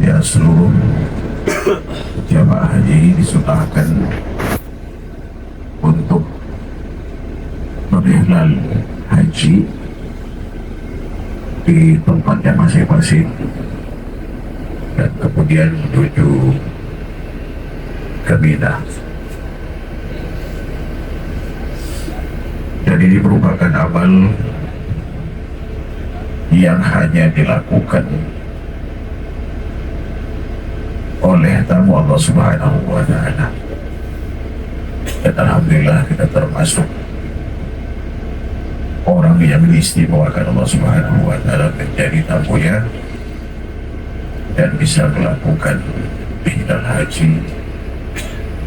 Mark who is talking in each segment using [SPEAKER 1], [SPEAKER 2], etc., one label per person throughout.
[SPEAKER 1] Ya, seluruh jamaah haji disunahkan untuk berihlal haji di tempatnya masing-masing dan kemudian menuju ke Mina. Dan ini merupakan amal yang hanya dilakukan oleh tamu Allah Subhanahu wa Ta'ala. Dan alhamdulillah kita termasuk orang yang diistimewakan Allah Subhanahu wa Ta'ala menjadi tamunya dan bisa melakukan ihlal haji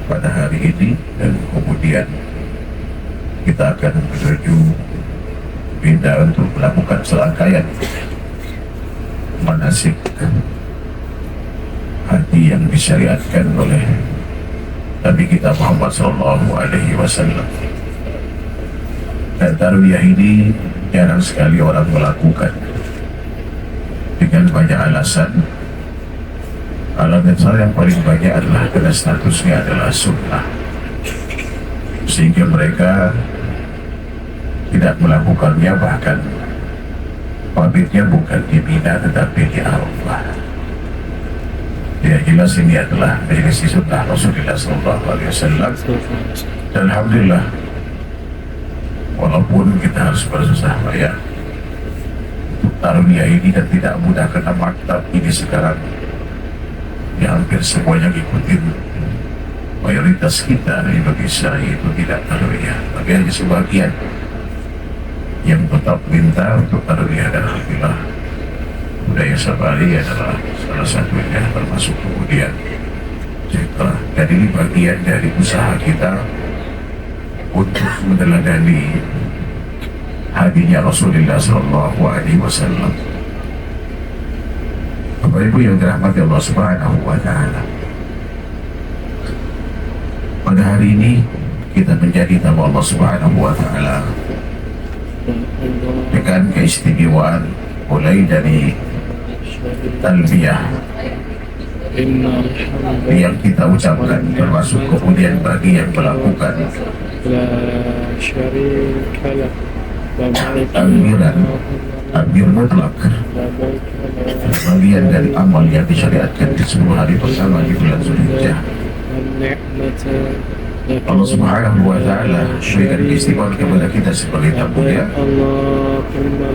[SPEAKER 1] pada hari ini, dan kemudian kita akan menuju Mina untuk melakukan serangkaian manasik haji yang disyariatkan oleh Nabi kita Muhammad SAW. Dan tarwiyah ini jarang sekali orang melakukan dengan banyak alasan. Alasan yang paling banyak adalah karena statusnya adalah sunnah, sehingga mereka tidak melakukannya, bahkan pamitnya bukan di Mina tetapi di Arafah. Ya, jelas ini adalah majelis sunnah Rasulullah SAW. Dan alhamdulillah, walaupun kita harus bersusah payah untuk tarwiyah ini dan tidak mudah, karena maktab ini sekarang ya hampir semuanya ngikutin mayoritas kita di Indonesia itu tidak tarwiyah, tapi hanya sebagian yang tetap minta untuk tarwiyah. Dan alhamdulillah budaya Sabari adalah salah satunya, termasuk kemudian Citra. Dan ini bagian dari usaha kita untuk meneladani hadinya Rasulullah SAW. Bapak Ibu yang dirahmati Allah Subhanahu wa Ta'ala, pada hari ini kita menjadi tamu Allah Subhanahu wa Ta'ala dengan keistimewaan mulai dari talbiyah yang kita ucapkan, termasuk kemudian bagi yang melakukan takbir mutlak, bagian dari amal yang disyariatkan di 10 hari pertama di bulan Zulhijjah. Allah Subhanahu wa Ta'ala berikan istimewa kepada kita sebagai tamunya,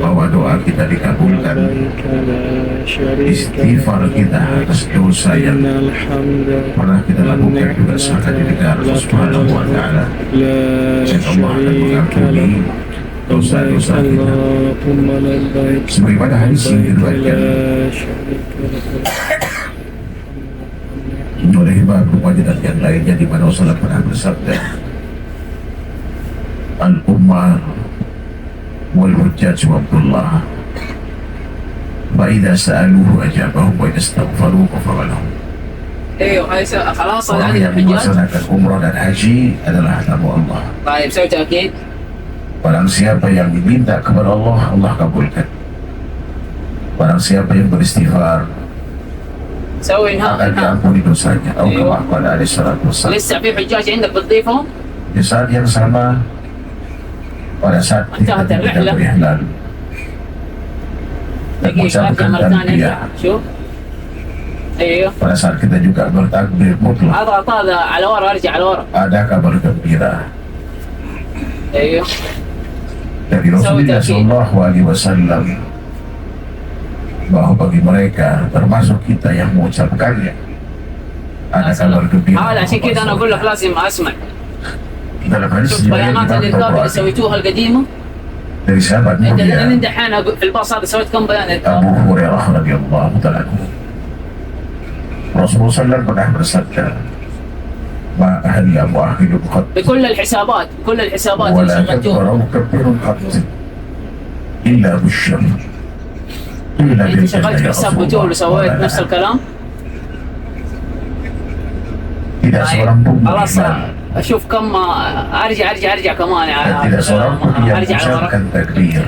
[SPEAKER 1] bahwa doa kita dikabulkan, istighfar kita atas dosa yang pernah kita lakukan juga sangat didengar Allah Subhanahu wa Ta'ala, dan Allah akan mengampuni dosa-dosa kita. Sebagaimana hadis yang diriwayatkan oleh Imam Bukhari dan yang lainnya, di mana Rasulullah pernah bersabda, al-ummah wal hujjaj wabdullah, fa idza sa'aluhu ajabahum wa idza istaghfaruhu ghafara lahum. Orang yang melaksanakan umrah dan haji adalah tamu Allah. Barang siapa yang diminta kepada Allah, Allah kabulkan. Barang siapa yang beristighfar, akan diampuni dosanya. Atau kama qala alaihi salatu wassalam.
[SPEAKER 2] لسه في حجاج عندك بتضيفهم؟
[SPEAKER 1] Di saat yang sama, pada saat kita berihlal dan mengucapkan talbiyah,
[SPEAKER 2] شوف ايوه
[SPEAKER 1] pada saat kita juga bertakbir mutlak,
[SPEAKER 2] اضغط هذا على ورا، ارجع على ورا.
[SPEAKER 1] ada kabar gembira
[SPEAKER 2] ايوه
[SPEAKER 1] dari Rasulullah SAW bahwa bagi mereka, termasuk kita yang mengucapkannya, ada kabar gembira.
[SPEAKER 2] عشان كذا انا اقول لك لازم اسمع.
[SPEAKER 1] Dalam hadis
[SPEAKER 2] شفت بيانات الارقام اللي
[SPEAKER 1] riwayat
[SPEAKER 2] سويتوها القديمه؟
[SPEAKER 1] dari sahabat
[SPEAKER 2] انت
[SPEAKER 1] mulia
[SPEAKER 2] انت الحين في الباص هذا سويت كم بيان ارقام؟
[SPEAKER 1] Abu Hurairah radhiyallahu ta'ala anhu, Rasulullah SAW pernah bersabda, ma ahliya mu'ahidun qad
[SPEAKER 2] بكل الحسابات، بكل الحسابات اللي
[SPEAKER 1] wala
[SPEAKER 2] شغلتوها.
[SPEAKER 1] kabbara mukabbirun qad illa bisyarr illa
[SPEAKER 2] انت شغلت في حساب بتول وسويت نفس الكلام؟
[SPEAKER 1] tidak seorang pun
[SPEAKER 2] خلاص
[SPEAKER 1] beriman
[SPEAKER 2] اشوف كم ارجع كمان
[SPEAKER 1] dan tidak seorang pun yang
[SPEAKER 2] ارجع على ورا.
[SPEAKER 1] mengucapkan takbir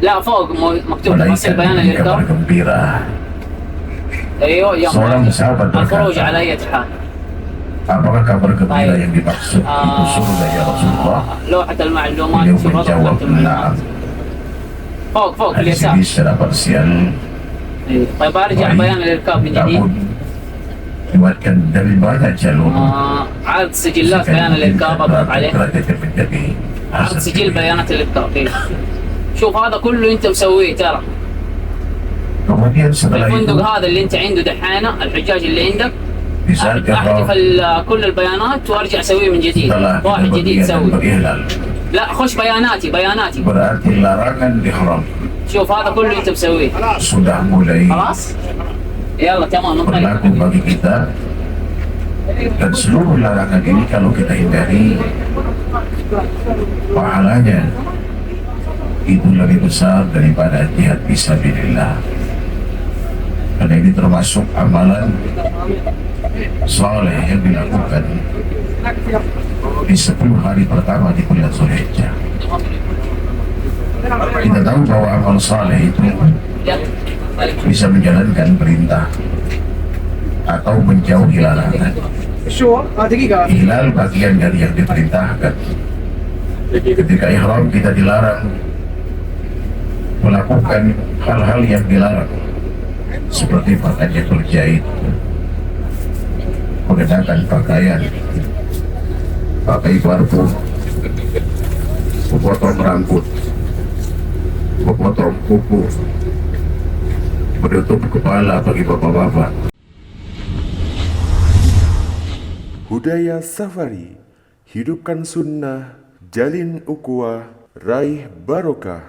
[SPEAKER 2] لا فوق مكتوب تفاصيل
[SPEAKER 1] melainkan
[SPEAKER 2] بيان
[SPEAKER 1] diberi kabar
[SPEAKER 2] الارقام.
[SPEAKER 1] gembira
[SPEAKER 2] ايوه يا
[SPEAKER 1] Seorang sahabat
[SPEAKER 2] الخروج
[SPEAKER 1] berkata,
[SPEAKER 2] على اي حال.
[SPEAKER 1] apakah kabar gembira
[SPEAKER 2] Baik.
[SPEAKER 1] yang dimaksud itu surga ya Rasulullah?
[SPEAKER 2] لوحة المعلومات
[SPEAKER 1] Beliau
[SPEAKER 2] في وضع
[SPEAKER 1] menjawab,
[SPEAKER 2] لوحة المعلومات.
[SPEAKER 1] na'am.
[SPEAKER 2] فوق في
[SPEAKER 1] Hadis
[SPEAKER 2] اليسار.
[SPEAKER 1] ini secara parsial
[SPEAKER 2] إيه. طيب ارجع
[SPEAKER 1] baik,
[SPEAKER 2] بيان الاركاب من جديد.
[SPEAKER 1] namun diriwayatkan dari banyak jalur.
[SPEAKER 2] عرض سجلات بيان الاركاب اضغط عليه.
[SPEAKER 1] Derajatnya menjadi
[SPEAKER 2] عرض
[SPEAKER 1] hasan
[SPEAKER 2] سجل
[SPEAKER 1] tinggi.
[SPEAKER 2] بيانات الاركاب. إيه. شوف هذا كله انت مسويه ترى.
[SPEAKER 1] Kemudian setelah itu
[SPEAKER 2] الفندق هذا اللي انت عنده دحينه الحجاج اللي عندك
[SPEAKER 1] di saat
[SPEAKER 2] احذف
[SPEAKER 1] ihram
[SPEAKER 2] كل البيانات وارجع اسويه من جديد.
[SPEAKER 1] setelah kita
[SPEAKER 2] واحد جديد
[SPEAKER 1] berniat dan
[SPEAKER 2] سوي.
[SPEAKER 1] berihlal
[SPEAKER 2] لا خش بياناتي
[SPEAKER 1] berarti larangan ihram
[SPEAKER 2] شوف هذا كله انت مسويه.
[SPEAKER 1] sudah mulai
[SPEAKER 2] خلاص يلا تمام
[SPEAKER 1] berlaku
[SPEAKER 2] انطلق.
[SPEAKER 1] bagi kita, dan seluruh larangan ini kalau kita hindari pahalanya itu lebih besar daripada jihad fisabilillah, karena ini termasuk amalan saleh yang dilakukan di 10 hari pertama di bulan Zulhijjah. Kita tahu bahwa amal saleh itu bisa menjalankan perintah atau menjauhi larangan.
[SPEAKER 3] شو؟ دقيقة.
[SPEAKER 1] Hilal bagian dari yang diperintahkan. Ketika ihram kita dilarang melakukan hal-hal yang dilarang, seperti pakaian berjahit, mengenakan pakaian, pakai parfum, memotong rambut, memotong kuku, menutup kepala bagi bapak-bapak.
[SPEAKER 4] Budaya Safari, hidupkan sunnah, jalin ukhuwah, raih barokah.